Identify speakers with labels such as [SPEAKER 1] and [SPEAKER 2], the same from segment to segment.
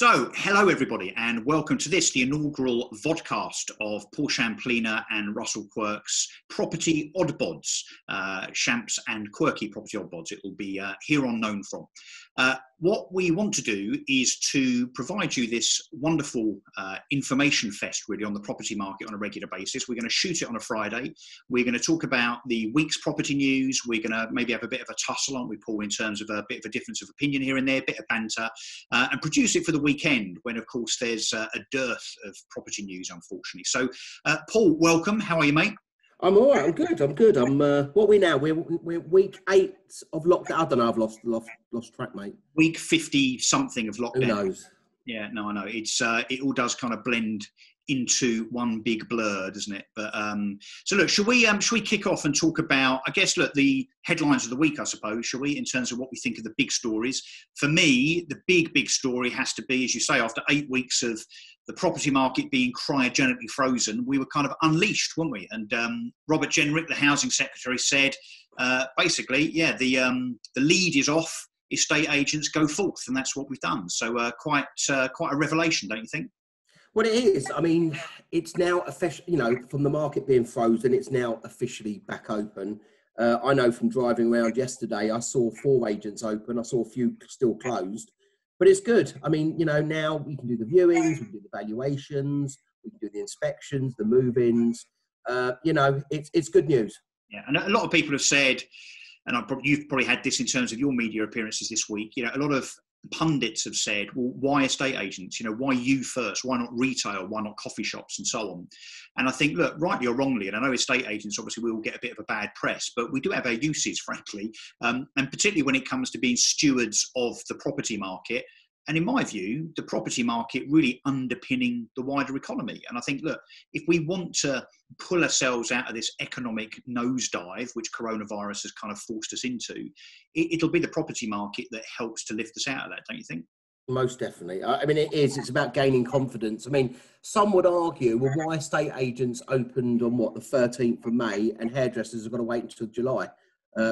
[SPEAKER 1] So, hello everybody, and welcome to this, the inaugural vodcast of Paul Champlina and Russell Quirk's Property Odd Bods, Champs and Quirky Property Odd Bods. It will be here on Known From. What we want to do is to provide you this wonderful information fest, really, on the property market on a regular basis. We're going to shoot it on a Friday. We're going to talk about the week's property news. We're going to maybe have a bit of a tussle, aren't we, Paul, in terms of a bit of a difference of opinion here and there, a bit of banter, and produce it for the weekend when, of course, there's a dearth of property news, unfortunately. So, Paul, welcome. How are you, mate?
[SPEAKER 2] I'm all right. I'm good. What are we now? We're week 8 of lockdown. I don't know. I've lost track, mate.
[SPEAKER 1] Week 50 something of lockdown.
[SPEAKER 2] Who knows?
[SPEAKER 1] Yeah, no, I know. It's it all does kind of blend into one big blur, doesn't it? But so look, should we kick off and talk about, I guess, look, the headlines of the week, I suppose, shall we, in terms of what we think of the big stories? For me, the big story has to be, as you say, after 8 weeks of the property market being cryogenically frozen, we were kind of unleashed, weren't we? And Robert Jenrick, the housing secretary, said basically, yeah, the lead is off. Estate agents go forth, and that's what we've done. So quite a revelation, don't you think?
[SPEAKER 2] Well, it is. I mean, it's now official. You know, from the market being frozen, it's now officially back open. I know from driving around yesterday, I saw 4 agents open. I saw a few still closed, but it's good. I mean, you know, now we can do the viewings, we can do the valuations, we can do the inspections, the move-ins. You know, it's good news.
[SPEAKER 1] Yeah, and a lot of people have said, and you've probably had this in terms of your media appearances this week, you know, a lot of pundits have said, well, why estate agents? You know, why you first? Why not retail? Why not coffee shops and so on? And I think, look, rightly or wrongly, and I know estate agents, obviously, we will get a bit of a bad press, but we do have our uses, frankly, and particularly when it comes to being stewards of the property market. And in my view, the property market really underpinning the wider economy. And I think, look, if we want to pull ourselves out of this economic nosedive, which coronavirus has kind of forced us into, it'll be the property market that helps to lift us out of that, don't you think?
[SPEAKER 2] Most definitely. I mean, it is. It's about gaining confidence. I mean, some would argue, well, why estate agents opened on, the 13th of May and hairdressers have got to wait until July?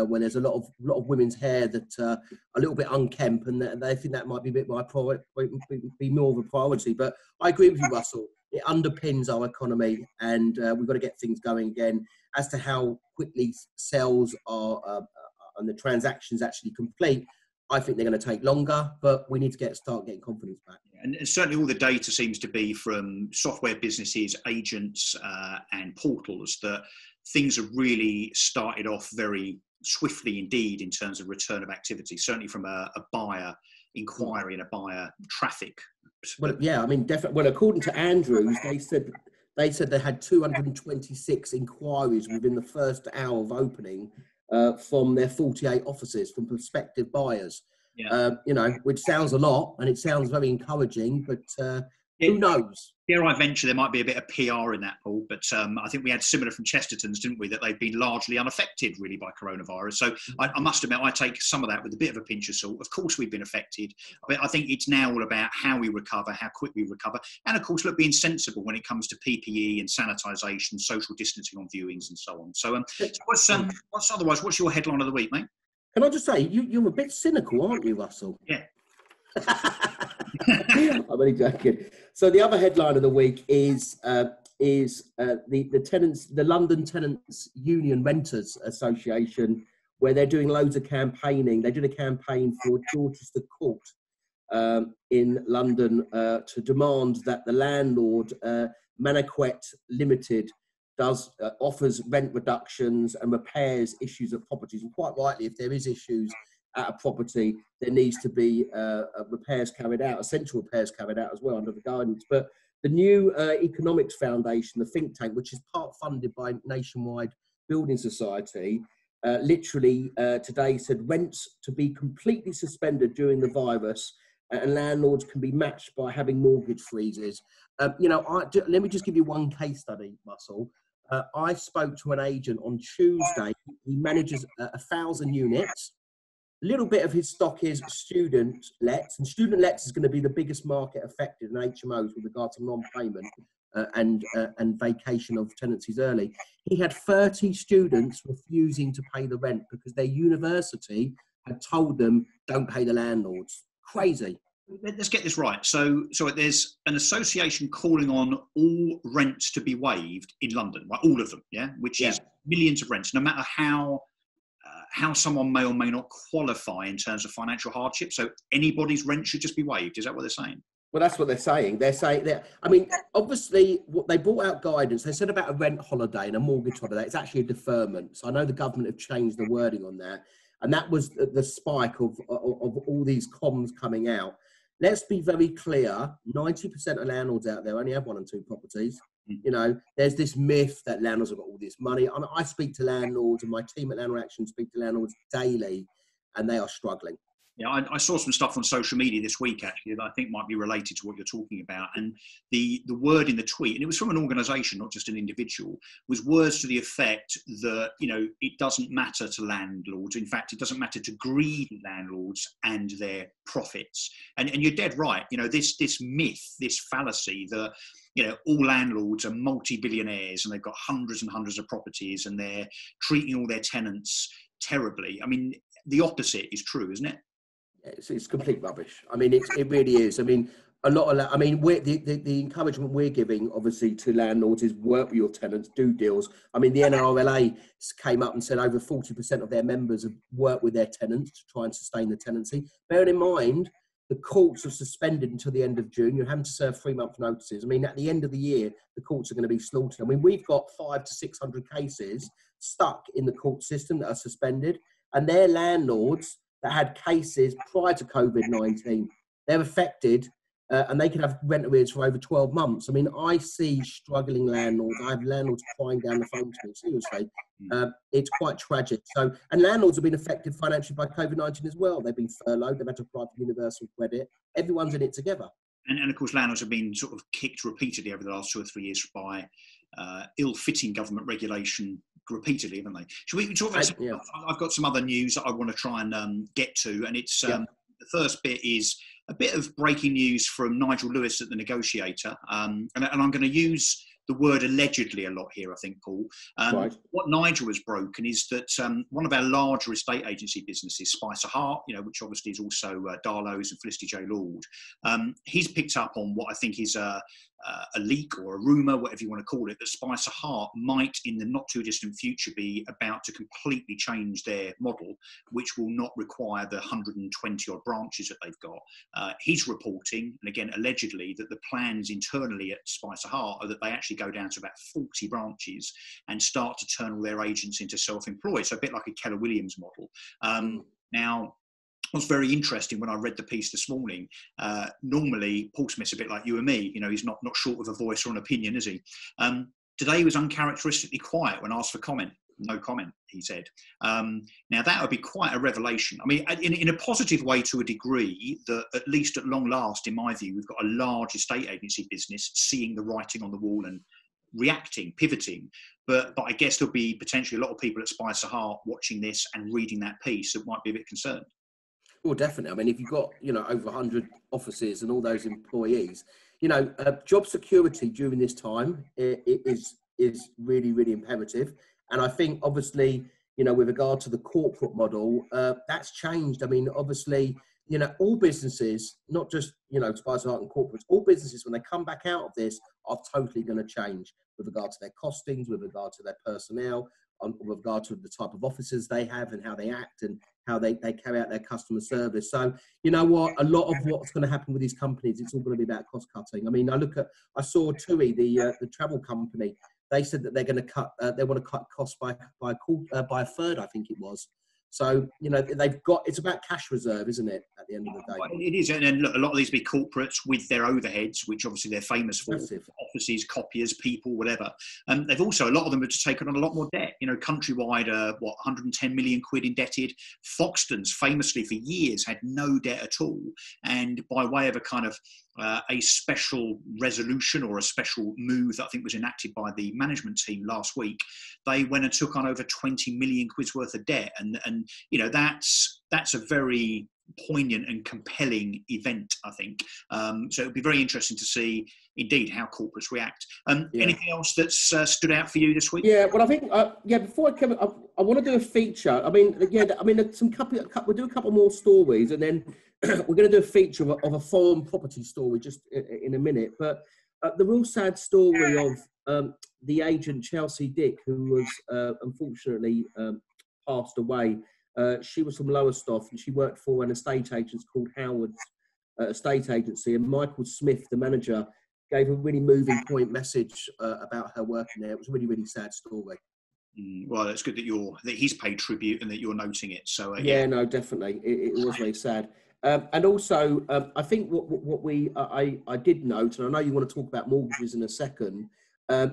[SPEAKER 2] When there's a lot of women's hair that are a little bit unkempt, and they think that might be a bit more of a priority. But I agree with you, Russell. It underpins our economy, and we've got to get things going again. As to how quickly sales are and the transactions actually complete, I think they're going to take longer, but we need to start getting confidence back.
[SPEAKER 1] And certainly all the data seems to be from software businesses, agents, and portals that things have really started off very swiftly indeed in terms of return of activity, certainly from a buyer inquiry and a buyer traffic.
[SPEAKER 2] Well, yeah, I mean, definitely. Well, according to Andrews, they said they had 226 inquiries within the first hour of opening from their 48 offices from prospective buyers. Yeah. You know, which sounds a lot and it sounds very encouraging, but who knows?
[SPEAKER 1] Here I venture there might be a bit of PR in that, Paul, but I think we had similar from Chesterton's, didn't we, that they've been largely unaffected really by coronavirus. So I must admit, I take some of that with a bit of a pinch of salt. Of course, we've been affected. I think it's now all about how we recover, how quick we recover. And of course, look, being sensible when it comes to PPE and sanitisation, social distancing on viewings and so on. So what's your headline of the week, mate?
[SPEAKER 2] Can I just say, you're a bit cynical, aren't you, Russell?
[SPEAKER 1] Yeah.
[SPEAKER 2] I'm only joking. So the other headline of the week is the tenants, the London Tenants Union Renters Association, where they're doing loads of campaigning. They did a campaign for Dorchester Court in London to demand that the landlord, Manaquet Limited, offers rent reductions and repairs issues of properties. And quite rightly, if there is issues at a property, there needs to be repairs carried out, essential repairs carried out as well under the guidance. But the new Economics Foundation, the think tank, which is part funded by Nationwide Building Society, literally today said rents to be completely suspended during the virus, and landlords can be matched by having mortgage freezes. You know, let me just give you one case study, Russell. I spoke to an agent on Tuesday. He manages 1,000 units. A little bit of his stock is student lets, and student lets is going to be the biggest market affected in HMOs with regard to non-payment and vacation of tenancies early. He had 30 students refusing to pay the rent because their university had told them don't pay the landlords. Crazy.
[SPEAKER 1] let's get this right. So there's an association calling on all rents to be waived in London, right? All of them, yeah, which is millions of rents, no matter how someone may or may not qualify in terms of financial hardship. So anybody's rent should just be waived. Is that what they're saying?
[SPEAKER 2] Well, that's what they're saying. They're saying that. I mean, obviously, what they brought out guidance. They said about a rent holiday and a mortgage holiday. It's actually a deferment. So I know the government have changed the wording on that, and that was the spike of all these comms coming out. Let's be very clear. 90% of landlords out there only have 1 and 2 properties. You know, there's this myth that landlords have got all this money. I speak to landlords, and my team at Landlord Action speak to landlords daily, and they are struggling.
[SPEAKER 1] Yeah, I saw some stuff on social media this week, actually, that I think might be related to what you're talking about. And the word in the tweet, and it was from an organisation, not just an individual, was words to the effect that, you know, it doesn't matter to landlords. In fact, it doesn't matter to greedy landlords and their profits. And you're dead right. You know, this myth, this fallacy that, you know, all landlords are multi-billionaires and they've got hundreds and hundreds of properties and they're treating all their tenants terribly. I mean, the opposite is true, isn't it?
[SPEAKER 2] It's complete rubbish. I mean, it really is. I mean, a lot of, I mean, the encouragement we're giving, obviously, to landlords is work with your tenants, do deals. I mean, the NRLA came up and said over 40% of their members have worked with their tenants to try and sustain the tenancy. Bearing in mind, the courts are suspended until the end of June. You're having to serve 3-month notices. I mean, at the end of the year, the courts are going to be slaughtered. I mean, we've got 500 to 600 cases stuck in the court system that are suspended, and they're landlords that had cases prior to COVID-19. They're affected, and they can have rent arrears for over 12 months. I mean, I see struggling landlords. I have landlords crying down the phone to me, seriously. It's quite tragic. So, and landlords have been affected financially by COVID-19 as well. They've been furloughed. They've had to apply for universal credit. Everyone's in it together.
[SPEAKER 1] And of course, landlords have been sort of kicked repeatedly over the last 2 or 3 years by ill-fitting government regulation repeatedly, haven't they? Should we talk about I've got some other news that I want to try and get to, and it's the first bit is a bit of breaking news from Nigel Lewis at The Negotiator, and I'm going to use the word allegedly a lot here, I think, Paul. What Nigel has broken is that one of our larger estate agency businesses, Spicer Hart, you know, which obviously is also Darlow's and Felicity J. Lord, he's picked up on what I think is a leak or a rumour, whatever you want to call it, that Spicer Hart might, in the not too distant future, be about to completely change their model, which will not require the 120 odd branches that they've got. He's reporting, and again, allegedly, that the plans internally at Spicer Hart are that they actually go down to about 40 branches and start to turn all their agents into self-employed. So a bit like a Keller Williams model. Now, it was very interesting when I read the piece this morning. Normally, Paul Smith's a bit like you and me. You know, he's not short of a voice or an opinion, is he? Today he was uncharacteristically quiet when asked for comment. No comment, he said. Now, that would be quite a revelation. I mean, in a positive way to a degree, that at least at long last, in my view, we've got a large estate agency business seeing the writing on the wall and reacting, pivoting. But I guess there'll be potentially a lot of people at Spicer Hart watching this and reading that piece that might be a bit concerned.
[SPEAKER 2] Well, definitely. I mean, if you've got, you know, over 100 offices and all those employees, you know, job security during this time is really, really imperative. And I think, obviously, you know, with regard to the corporate model, that's changed. I mean, obviously, you know, all businesses, not just, you know, Spicer Hart and corporates, all businesses, when they come back out of this, are totally going to change with regard to their costings, with regard to their personnel, with regard to the type of officers they have and how they act and how they carry out their customer service. So, you know what, a lot of what's going to happen with these companies, it's all going to be about cost cutting. I mean, I saw TUI, the travel company, they said that they're going to cut, they want to cut costs by a third, I think it was. So, you know, it's about cash reserve, isn't it, at the end of the day?
[SPEAKER 1] It is. And look, a lot of these big corporates with their overheads, which obviously they're famous for,
[SPEAKER 2] Massive.
[SPEAKER 1] offices, copiers, people, whatever. They've also, a lot of them have just taken on a lot more debt. You know, Countrywide, 110 million quid indebted. Foxtons, famously for years, had no debt at all. And by way of a kind of a special resolution or a special move that I think was enacted by the management team last week, they went and took on over 20 million quid's worth of debt. And you know, that's a very poignant and compelling event, I think. So it'll be very interesting to see, indeed, how corporates react. Anything else that's stood out for you this week?
[SPEAKER 2] Yeah, well, I think, before I come, I want to do a feature. I mean, we'll do a couple more stories, and then we're going to do a feature of a foreign property story just in a minute. But the real sad story of the agent Chelsea Dick, who was unfortunately passed away. She was from Lowestoft, and she worked for an estate agent called Howard's Estate Agency. And Michael Smith, the manager, gave a really moving point message about her working there. It was a really, really sad story.
[SPEAKER 1] Well, it's good that he's paid tribute and that you're noting it. So
[SPEAKER 2] no, definitely, it was very sad. And also, I think I did note, and I know you want to talk about mortgages in a second,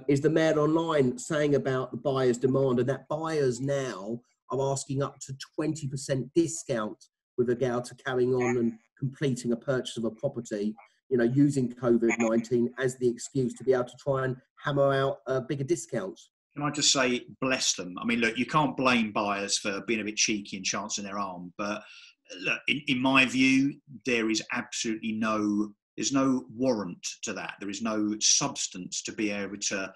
[SPEAKER 2] is the Mail Online saying about the buyer's demand, and that buyers now are asking up to 20% discount with regard to carrying on and completing a purchase of a property, using COVID-19 as the excuse to be able to try and hammer out bigger discounts.
[SPEAKER 1] Can I just say, bless them? I mean, look, you can't blame buyers for being a bit cheeky and chancing their arm, but look, in my view, there is absolutely there's no warrant to that. There is no substance to be able to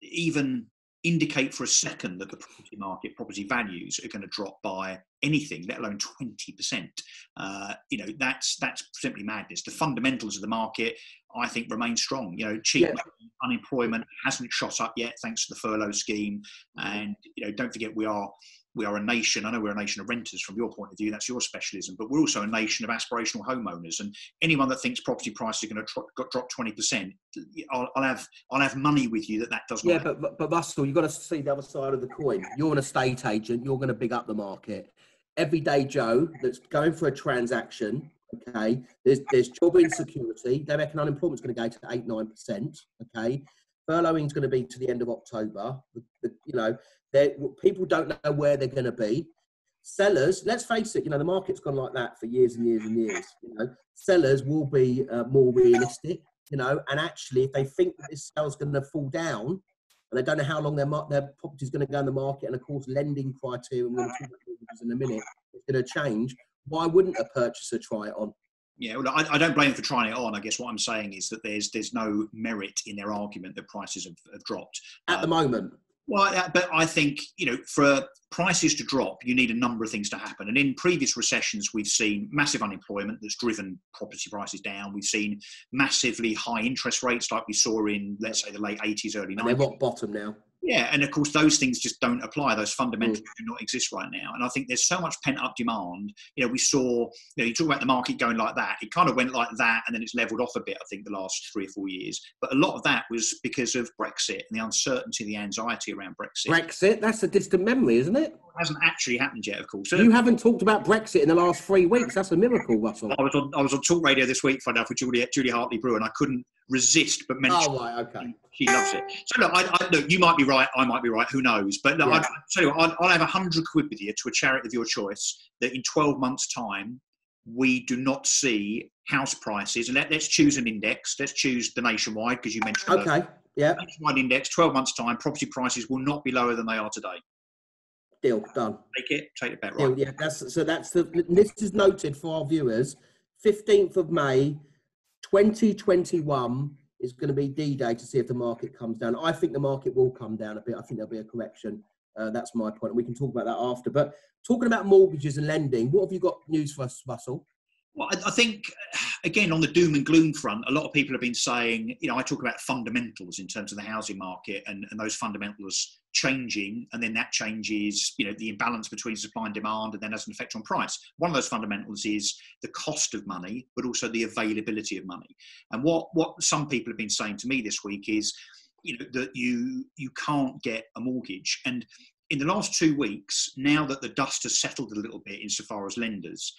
[SPEAKER 1] even indicate for a second that the property values are going to drop by anything, let alone 20%. That's simply madness. The fundamentals of the market, I think, remain strong. Cheap unemployment hasn't shot up yet, thanks to the furlough scheme. And don't forget, we are a nation. I know we're a nation of renters from your point of view. That's your specialism, but we're also a nation of aspirational homeowners. And anyone that thinks property prices are going to drop 20%, I'll have money with you that does not.
[SPEAKER 2] Yeah, but Russell, you've got to see the other side of the coin. You're an estate agent. You're going to big up the market. Everyday Joe that's going for a transaction. Okay, there's job insecurity. They reckon unemployment's going to go to 8-9%. Okay, furloughing is going to be to the end of October. People don't know where they're going to be. Sellers, let's face it, the market's gone like that for years and years and years. Sellers will be more realistic, and actually, if they think that this sale's going to fall down, and they don't know how long their property's going to go in the market, and of course, lending criteria, we're going to talk about mortgages in a minute, is going to change. Why wouldn't a purchaser try it on?
[SPEAKER 1] Yeah, well, I don't blame them for trying it on. I guess what I'm saying is that there's no merit in their argument that prices have dropped
[SPEAKER 2] at the moment.
[SPEAKER 1] Well, but I think, for prices to drop, you need a number of things to happen. And in previous recessions, we've seen massive unemployment that's driven property prices down. We've seen massively high interest rates like we saw in, let's say, the late 80s, early 90s.
[SPEAKER 2] And they're rock bottom now.
[SPEAKER 1] Yeah, and of course, those things just don't apply. Those fundamentals do not exist right now. And I think there's so much pent-up demand. We saw, you talk about the market going like that. It kind of went like that, and then it's leveled off a bit, I think, the last 3 or 4 years. But a lot of that was because of Brexit and the uncertainty, the anxiety around Brexit.
[SPEAKER 2] Brexit? That's a distant memory, isn't it?
[SPEAKER 1] It hasn't actually happened yet, of course.
[SPEAKER 2] You haven't talked about Brexit in the last 3 weeks. That's a miracle, Russell.
[SPEAKER 1] I was on Talk Radio this week, find out, with Julie Hartley-Brewer, and I couldn't resist but mention.
[SPEAKER 2] Oh, right, okay.
[SPEAKER 1] She loves it. So look, look, you might be right, I might be right, who knows? But look, I'll tell you what, I'll have 100 quid with you to a charity of your choice that in 12 months' time, we do not see house prices. And let's choose an index. Let's choose the nationwide, because you mentioned
[SPEAKER 2] okay. Yeah.
[SPEAKER 1] Nationwide index, 12 months' time, property prices will not be lower than they are today.
[SPEAKER 2] Deal, done.
[SPEAKER 1] Take the bet, right?
[SPEAKER 2] Deal, yeah, this is noted for our viewers. 15th of May, 2021 is going to be D-Day to see if the market comes down. I think the market will come down a bit. I think there'll be a correction. That's my point. And we can talk about that after. But talking about mortgages and lending, what have you got news for us, Russell?
[SPEAKER 1] Well, I think, again, on the doom and gloom front, a lot of people have been saying, I talk about fundamentals in terms of the housing market and those fundamentals changing, and then that changes, the imbalance between supply and demand, and then has an effect on price. One of those fundamentals is the cost of money, but also the availability of money. And what some people have been saying to me this week is, that you can't get a mortgage. And in the last 2 weeks, now that the dust has settled a little bit insofar as lenders,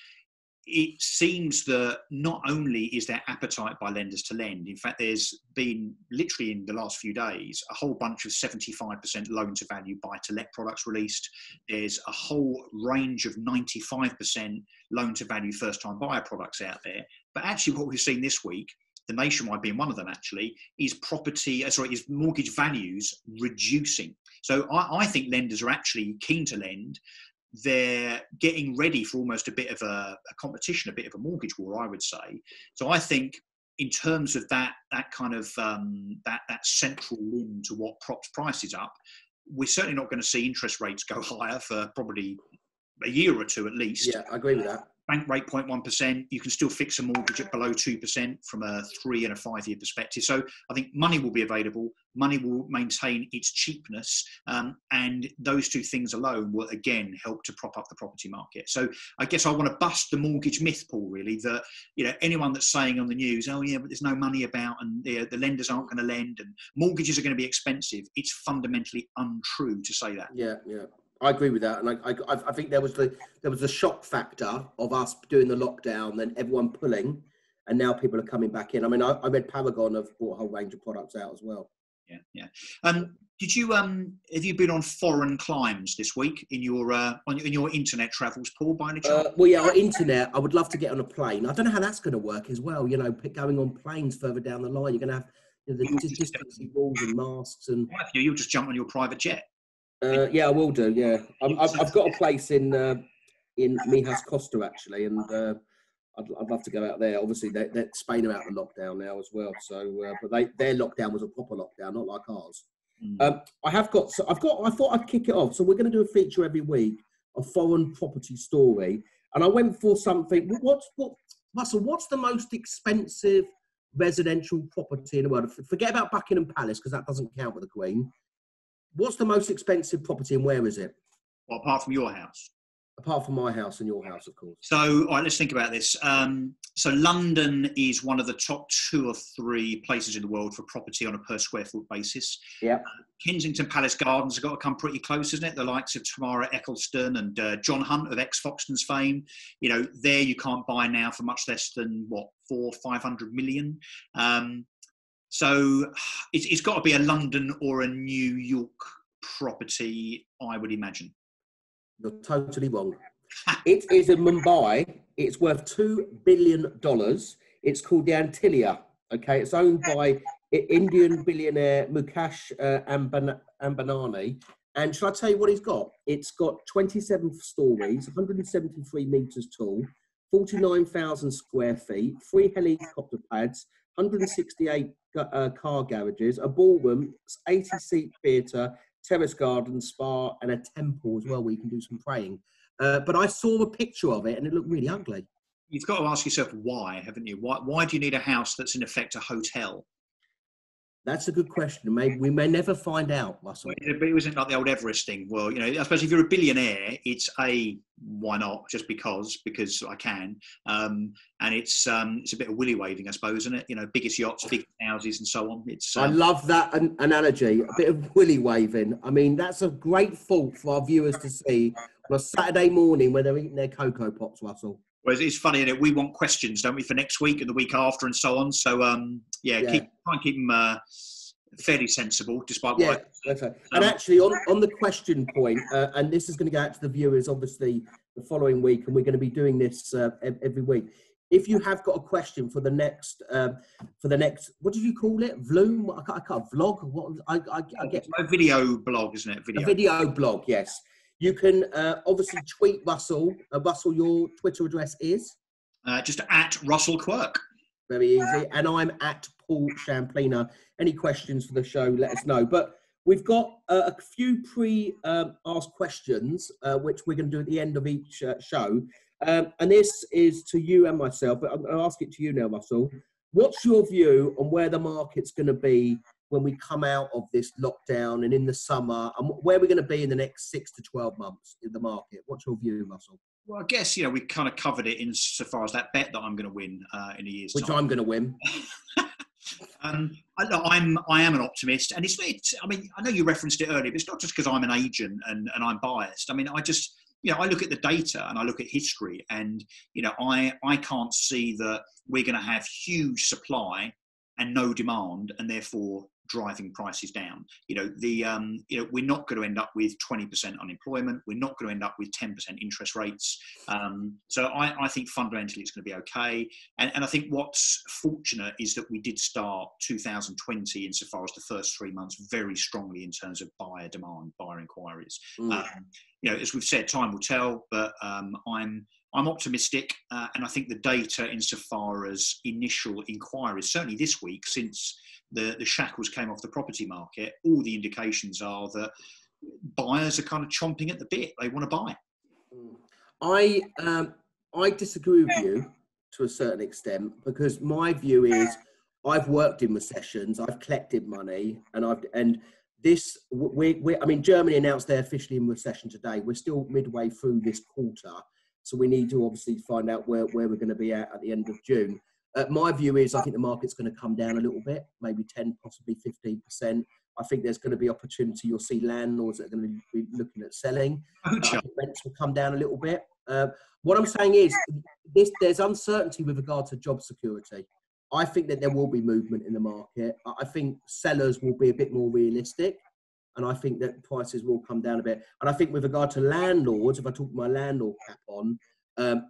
[SPEAKER 1] it seems that not only is there appetite by lenders to lend, in fact, there's been literally in the last few days a whole bunch of 75% loan to value buy to let products released. There's a whole range of 95% loan to value first time buyer products out there. But actually what we've seen this week, the Nationwide being one of them actually, is mortgage values reducing. So I think lenders are actually keen to lend. they're getting ready for almost a bit of a competition, a bit of a mortgage war, I would say. So I think in terms of that kind of that central limb to what props prices up, we're certainly not going to see interest rates go higher for probably a year or two at least.
[SPEAKER 2] Yeah, I agree with that.
[SPEAKER 1] Bank rate 0.1%. You can still fix a mortgage at below 2% from a 3 and a 5 year perspective. So I think money will be available. Money will maintain its cheapness, and those two things alone will again help to prop up the property market. So I guess I want to bust the mortgage myth, Paul. Really, that anyone that's saying on the news, "Oh yeah, but there's no money about, and the lenders aren't going to lend, and mortgages are going to be expensive," it's fundamentally untrue to say that.
[SPEAKER 2] Yeah. I agree with that, and I think there was the shock factor of us doing the lockdown, then everyone pulling, and now people are coming back in. I mean, I read Paragon have brought a whole range of products out as well.
[SPEAKER 1] Yeah. Did you have you been on foreign climbs this week in your in your internet travels, Paul? By any chance?
[SPEAKER 2] Well, yeah, our internet. I would love to get on a plane. I don't know how that's going to work as well. Going on planes further down the line, you're going to have the distancing rules and masks and.
[SPEAKER 1] You'll just jump on your private jet.
[SPEAKER 2] Yeah, I will do. Yeah, I've got a place in Mijas Costa actually, and I'd love to go out there. Obviously, Spain are out of lockdown now as well. So, but their lockdown was a proper lockdown, not like ours. I thought I'd kick it off. So we're going to do a feature every week, a foreign property story, and I went for something. Russell, what's the most expensive residential property in the world? Forget about Buckingham Palace because that doesn't count with the Queen. What's the most expensive property and where is it?
[SPEAKER 1] Well, apart from your house.
[SPEAKER 2] Apart from my house and your house, of course.
[SPEAKER 1] So, all right, let's think about this. So London is one of the top 2 or 3 places in the world for property on a per square foot basis.
[SPEAKER 2] Yeah.
[SPEAKER 1] Kensington Palace Gardens have got to come pretty close, isn't it? The likes of Tamara Eccleston and John Hunt of ex-Foxton's fame. There you can't buy now for much less than, 400-500 million. So it's got to be a London or a New York property, I would imagine.
[SPEAKER 2] You're totally wrong. It is in Mumbai. It's worth $2 billion. It's called the Antilia. Okay, it's owned by Indian billionaire Mukesh Ambani. And shall I tell you what he's got? It's got 27 stories, 173 metres tall, 49,000 square feet, 3 helicopter pads, 168 car garages, a ballroom, 80-seat theatre, terrace garden, spa, and a temple as well where you can do some praying. But I saw a picture of it and it looked really ugly.
[SPEAKER 1] You've got to ask yourself why, haven't you? Why do you need a house that's in effect a hotel?
[SPEAKER 2] That's a good question. We may never find out, Russell.
[SPEAKER 1] But it wasn't like the old Everest thing. Well, I suppose if you're a billionaire, it's why not? Just because I can. And it's a bit of willy waving, I suppose, isn't it? Biggest yachts, big houses, and so on.
[SPEAKER 2] I love that analogy. A bit of willy waving. I mean, that's a great thought for our viewers to see on a Saturday morning when they're eating their Cocoa Pops, Russell.
[SPEAKER 1] Whereas it's funny, isn't it? We want questions, don't we, for next week and the week after and so on. So, try and keep them fairly sensible, despite what...
[SPEAKER 2] That's right. And actually, on the question point, and this is going to go out to the viewers, obviously, the following week, and we're going to be doing this every week. If you have got a question for the next, what did you call it? Vloom? I can't vlog. What I get
[SPEAKER 1] a video blog, isn't it?
[SPEAKER 2] A video blog, yes. You can obviously tweet Russell. Russell, your Twitter address is?
[SPEAKER 1] Just at Russell Quirk.
[SPEAKER 2] Very easy. And I'm at Paul Champlina. Any questions for the show, let us know. But we've got a few pre-asked questions, which we're going to do at the end of each show. And this is to you and myself, but I'm going to ask it to you now, Russell. What's your view on where the market's going to be when we come out of this lockdown and in the summer, and where we're going to be in the next 6 to 12 months in the market? What's your view, Russell?
[SPEAKER 1] Well, I guess, we kind of covered it insofar as that bet that I'm going to win in a year's time.
[SPEAKER 2] Which I'm going to win.
[SPEAKER 1] I am an optimist, and it's I mean, I know you referenced it earlier, but it's not just because I'm an agent and I'm biased. I mean, I just, I look at the data and I look at history, and I can't see that we're going to have huge supply and no demand, and therefore driving prices down. We're not going to end up with 20% unemployment. We're not going to end up with 10% interest rates. So I think fundamentally it's going to be okay. And I think what's fortunate is that we did start 2020 insofar as the first 3 months very strongly in terms of buyer demand, buyer inquiries. As we've said, time will tell, but I'm optimistic, and I think the data insofar as initial inquiries, certainly this week since the shackles came off the property market, all the indications are that buyers are kind of chomping at the bit. They want to buy.
[SPEAKER 2] I disagree with you to a certain extent, because my view is I've worked in recessions, I've collected money, and Germany announced they're officially in recession today. We're still midway through this quarter, so we need to obviously find out where we're going to be at the end of June. My view is I think the market's going to come down a little bit, maybe 10, possibly 15%. I think there's going to be opportunity. You'll see landlords that are going to be looking at selling. I think rents will come down a little bit. What I'm saying is there's uncertainty with regard to job security. I think that there will be movement in the market. I think sellers will be a bit more realistic, and I think that prices will come down a bit. And I think with regard to landlords, if I talk my landlord cap on,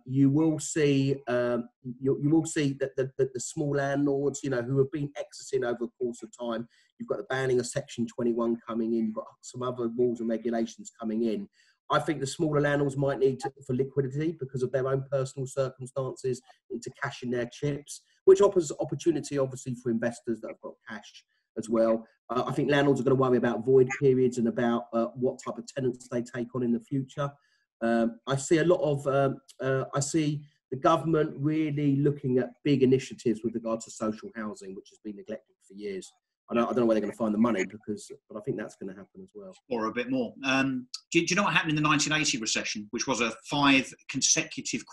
[SPEAKER 2] you will see that the small landlords, who have been exiting over the course of time. You've got the banning of Section 21 coming in. You've got some other rules and regulations coming in. I think the smaller landlords might need for liquidity because of their own personal circumstances, need to cash in their chips, which offers opportunity, obviously, for investors that have got cash as well. I think landlords are going to worry about void periods and about what type of tenants they take on in the future. I see a lot of, I see the government really looking at big initiatives with regard to social housing, which has been neglected for years. I don't know where they're going to find the money, but I think that's going to happen as well.
[SPEAKER 1] Or a bit more. Do you know what happened in the 1980 recession, which was a 5 consecutive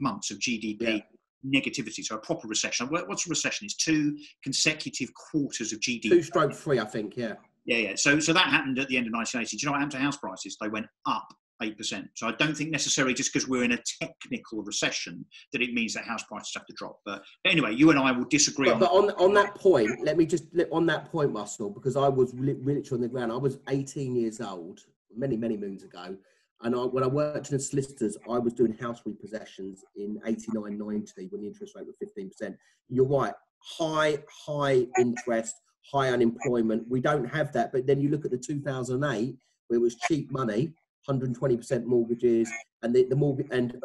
[SPEAKER 1] months of GDP negativity, so a proper recession. What's a recession? It's 2 consecutive quarters of GDP.
[SPEAKER 2] 2/3, I think, yeah.
[SPEAKER 1] Yeah. So that happened at the end of 1980. Do you know what happened to house prices? They went up 8%. So I don't think necessarily just because we're in a technical recession that it means that house prices have to drop. But anyway, you and I will disagree
[SPEAKER 2] but on that point, on that point, Russell, because I was literally on the ground. I was 18 years old, many moons ago. And when I worked in solicitors, I was doing house repossessions in 89, 90 when the interest rate was 15%. You're right, high interest, high unemployment. We don't have that. But then you look at the 2008, where it was cheap money, 120% mortgages, and the mortgage and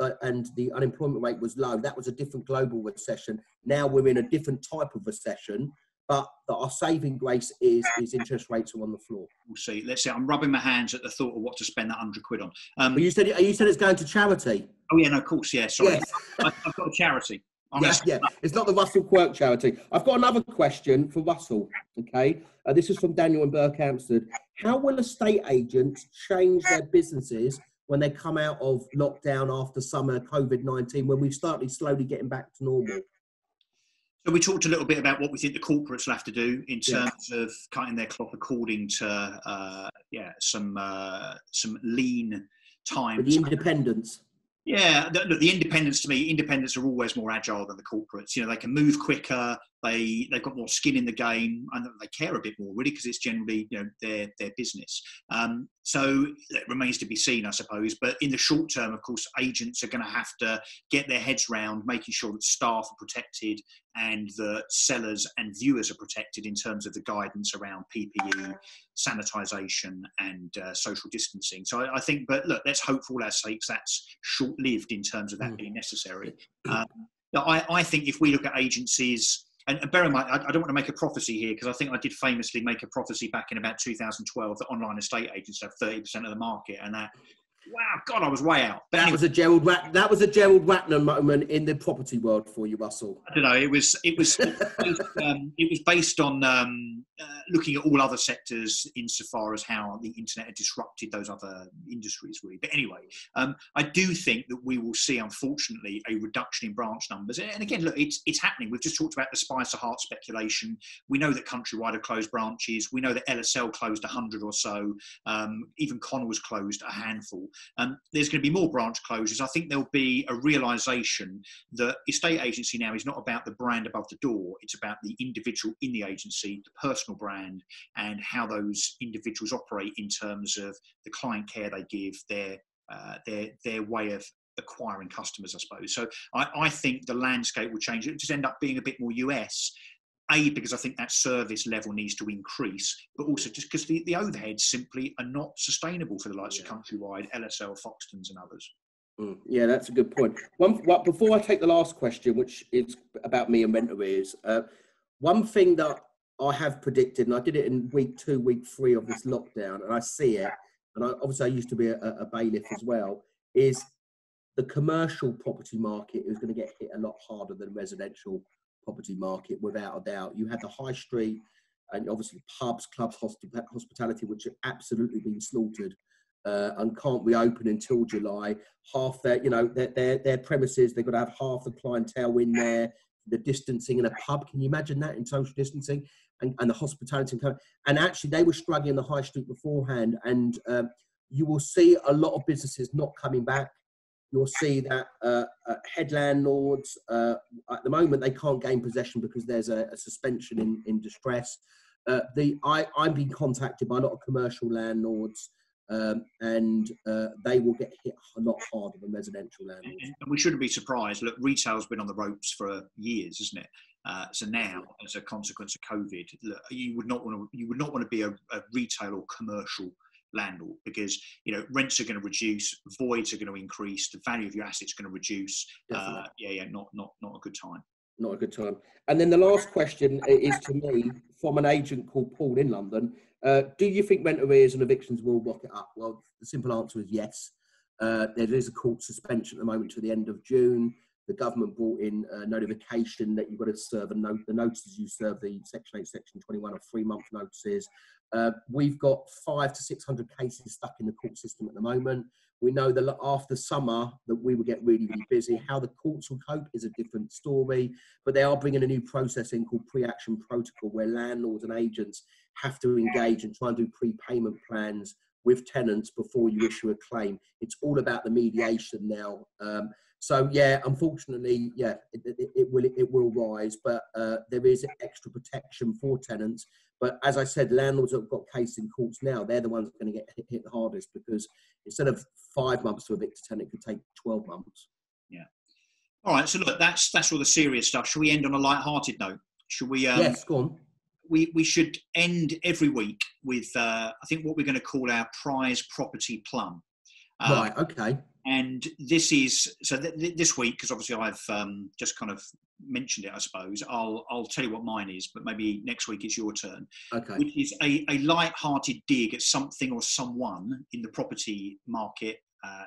[SPEAKER 2] the unemployment rate was low. That was a different global recession. Now we're in a different type of recession, but our saving grace is interest rates are on the floor.
[SPEAKER 1] We'll see. Let's see. I'm rubbing my hands at the thought of what to spend that £100 on.
[SPEAKER 2] But you said it's going to charity.
[SPEAKER 1] Oh yeah, no, of course, yeah. Sorry,
[SPEAKER 2] yes.
[SPEAKER 1] I've got a charity.
[SPEAKER 2] Yeah, it's not the Russell Quirk charity. I've got another question for Russell. Okay, this is from Daniel in Berkhamsted. How will estate agents change their businesses when they come out of lockdown after summer COVID-19, when we start slowly getting back to normal?
[SPEAKER 1] So we talked a little bit about what we think the corporates will have to do in terms of cutting their cloth according to some lean times.
[SPEAKER 2] But the independents.
[SPEAKER 1] Yeah, look, the independents, to me, independents are always more agile than the corporates. They can move quicker. They've got more skin in the game, and they care a bit more, really, because it's generally their business. So it remains to be seen, I suppose. But in the short term, of course, agents are going to have to get their heads round making sure that staff are protected and that sellers and viewers are protected in terms of the guidance around PPE, sanitisation, and social distancing. So I think, but look, let's hope for all our sakes that's short-lived in terms of that being necessary. I think if we look at agencies. And bear in mind, I don't want to make a prophecy here, because I think I did famously make a prophecy back in about 2012 that online estate agents have 30% of the market, and that, wow, God, I was way out. But
[SPEAKER 2] that was a Gerald Ratner moment in the property world for you, Russell.
[SPEAKER 1] I don't know. It was based on looking at all other sectors insofar as how the internet had disrupted those other industries, really. But anyway, I do think that we will see, unfortunately, a reduction in branch numbers. And again, look, it's happening. We've just talked about the Spicer Hart speculation. We know that Countrywide have closed branches. We know that LSL closed 100 or so. Even Connell's closed a handful. There's going to be more branch closures. I think there'll be a realisation that estate agency now is not about the brand above the door. It's about the individual in the agency, the personal brand, and how those individuals operate in terms of the client care they give, their way of acquiring customers, I suppose. So I think the landscape will change. It'll just end up being a bit more US, because I think that service level needs to increase, but also just because the overheads simply are not sustainable for the likes of Countrywide, LSL, Foxtons and others.
[SPEAKER 2] Yeah, that's a good point. Before I take the last question, which is about me and rent arrears, one thing that I have predicted, and I did it in week 2, week 3 of this lockdown, and I see it, and obviously I used to be a bailiff as well, is the commercial property market is going to get hit a lot harder than residential property market, without a doubt. You had the high street and obviously pubs, clubs, hospitality, which have absolutely been slaughtered and can't reopen until July. Half their premises, they've got to have half the clientele in there. The distancing in a pub, can you imagine that, in social distancing, and the hospitality, and actually they were struggling in the high street beforehand, and you will see a lot of businesses not coming back. You'll see that head landlords, at the moment, they can't gain possession because there's a suspension in distress. I'm being contacted by a lot of commercial landlords, and they will get hit a lot harder than residential landlords.
[SPEAKER 1] And we shouldn't be surprised. Look, retail's been on the ropes for years, isn't it? So now, as a consequence of COVID, look, you would not want to be a retail or commercial landlord, because rents are going to reduce, voids are going to increase, the value of your assets are going to reduce. Not a good time.
[SPEAKER 2] Not a good time. And then the last question is to me from an agent called Paul in London. Do you think rent arrears and evictions will rocket up? Well, the simple answer is yes. There is a court suspension at the moment to the end of June. The government brought in a notification that you've got to serve the notices you serve, the Section 8, Section 21 are 3-month notices. We've got 500 to 600 cases stuck in the court system at the moment. We know that after summer that we will get really, really busy. How the courts will cope is a different story, but they are bringing a new process in called pre-action protocol, where landlords and agents have to engage and try and do prepayment plans with tenants before you issue a claim. It's all about the mediation now. So yeah, unfortunately, yeah, it will rise, but there is extra protection for tenants. But as I said, landlords that have got cases in courts now, they're the ones that are going to get hit the hardest, because instead of 5 months to evict a tenant, it could take 12 months.
[SPEAKER 1] Yeah. All right. So look, that's all the serious stuff. Should we end on a light-hearted note? Should we?
[SPEAKER 2] Yes, go on.
[SPEAKER 1] We should end every week with I think what we're going to call our prize property plum.
[SPEAKER 2] Right. Okay.
[SPEAKER 1] And this is this week, because obviously I've just kind of mentioned it, I suppose. I'll tell you what mine is, but maybe next week it's your turn. Okay. Which is a light-hearted dig at something or someone in the property market,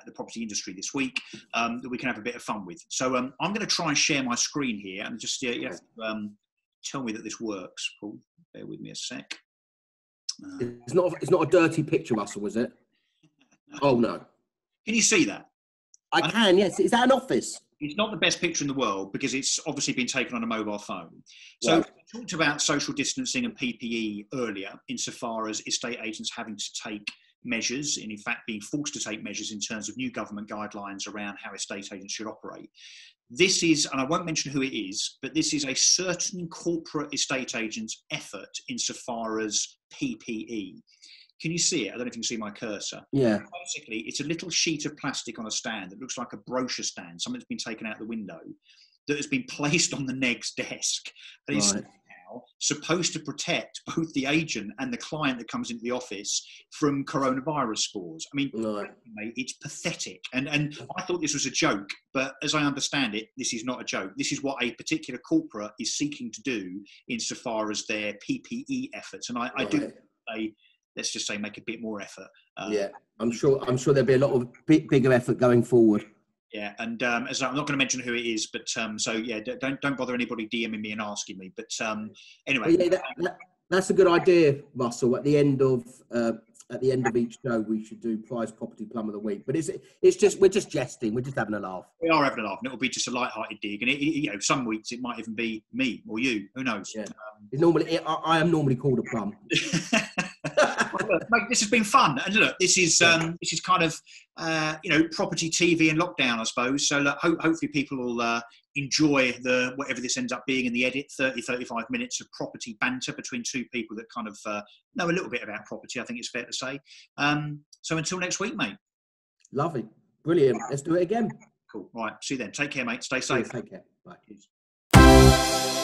[SPEAKER 1] the property industry this week, that we can have a bit of fun with. So I'm going to try and share my screen here, and just you have to tell me that this works. Paul, bear with me a sec.
[SPEAKER 2] It's not a dirty picture, Russell, is it? Oh no. Can
[SPEAKER 1] you see that?
[SPEAKER 2] I can, yes. Is that an office?
[SPEAKER 1] It's not the best picture in the world because it's obviously been taken on a mobile phone. So we talked about social distancing and PPE earlier, insofar as estate agents having to take measures, and in fact being forced to take measures in terms of new government guidelines around how estate agents should operate. This is, and I won't mention who it is, but this is a certain corporate estate agent's effort insofar as PPE. Can you see it? I don't know if you can see my cursor.
[SPEAKER 2] Yeah.
[SPEAKER 1] Basically, it's a little sheet of plastic on a stand that looks like a brochure stand. Something's been taken out the window that has been placed on the neg's desk. And it's now supposed to protect both the agent and the client that comes into the office from coronavirus spores. I mean, it's pathetic. And I thought this was a joke, but as I understand it, this is not a joke. This is what a particular corporate is seeking to do insofar as their PPE efforts. And I do let's just say make a bit more effort.
[SPEAKER 2] I'm sure there'll be a lot of bigger effort going forward.
[SPEAKER 1] Yeah, and as I'm not going to mention who it is, but so yeah, don't bother anybody DMing me and asking me. But anyway,
[SPEAKER 2] That's a good idea, Russell. At the end of each show, we should do prize property plum of the week. But it's just we're just jesting. We're just having a laugh.
[SPEAKER 1] We are having a laugh, and it'll be just a light-hearted dig. And you know, some weeks it might even be me or you. Who knows?
[SPEAKER 2] Yeah. I am normally called a plum.
[SPEAKER 1] Well, look, mate, this has been fun, and look, this is kind of property TV in lockdown, I suppose. So look, hopefully people will enjoy whatever this ends up being in the edit, 30-35 minutes of property banter between two people that kind of know a little bit about property. I think it's fair to say. So until next week, mate.
[SPEAKER 2] Lovely, brilliant. Let's do it again.
[SPEAKER 1] Cool. Right. See you then. Take care, mate. Stay safe.
[SPEAKER 2] Take care. Bye.